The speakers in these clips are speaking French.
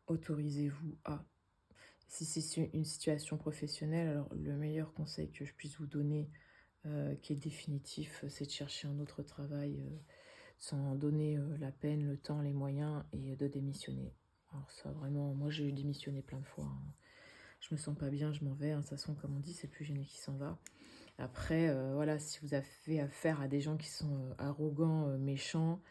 autorisez-vous à. Si c'est une situation professionnelle, alors le meilleur conseil que je puisse vous donner, qui est définitif, c'est de chercher un autre travail, sans donner, la peine, le temps, les moyens et de démissionner. Alors ça vraiment, moi j'ai démissionné plein de fois, hein. Je me sens pas bien, je m'en vais, hein. De toute façon, comme on dit, c'est le plus gêné qui s'en va. Après, voilà, si vous avez affaire à des gens qui sont, arrogants, méchants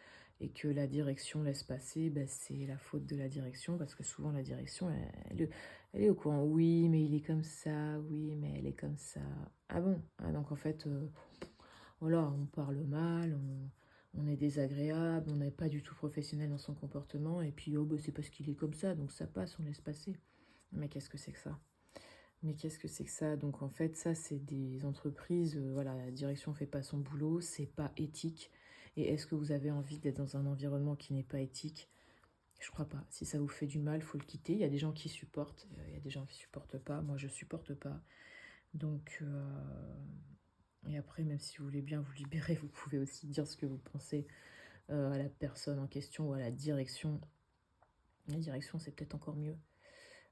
et que la direction laisse passer, bah, c'est la faute de la direction parce que souvent la direction, elle est au courant. «Oui, mais il est comme ça. Oui, mais elle est comme ça». Ah bon? Ah donc en fait, voilà, on parle mal, on est désagréable, on n'est pas du tout professionnel dans son comportement et puis, oh, bah, c'est parce qu'il est comme ça, donc ça passe, on laisse passer. Mais qu'est-ce que c'est que ça? Mais qu'est-ce que c'est que ça? Donc en fait, ça, c'est des entreprises, voilà, la direction fait pas son boulot, c'est pas éthique. Et est-ce que vous avez envie d'être dans un environnement qui n'est pas éthique? Je crois pas. Si ça vous fait du mal, faut le quitter. Il y a des gens qui supportent, il y a des gens qui supportent pas. Moi, je supporte pas. Donc, et après, même si vous voulez bien vous libérer, vous pouvez aussi dire ce que vous pensez à la personne en question ou à la direction. La direction, c'est peut-être encore mieux.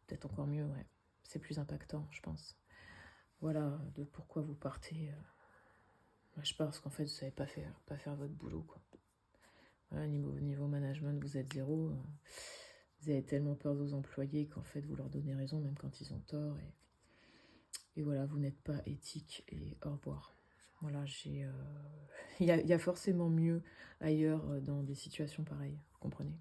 Peut-être encore mieux, ouais. C'est plus impactant, je pense. Voilà, de pourquoi vous partez. Moi, je pense qu'en fait, vous savez pas faire votre boulot, quoi. Voilà, niveau management, vous êtes zéro. Vous avez tellement peur de vos employés qu'en fait, vous leur donnez raison, même quand ils ont tort. Et voilà, vous n'êtes pas éthique et au revoir. Voilà, il y a forcément mieux ailleurs dans des situations pareilles, vous comprenez?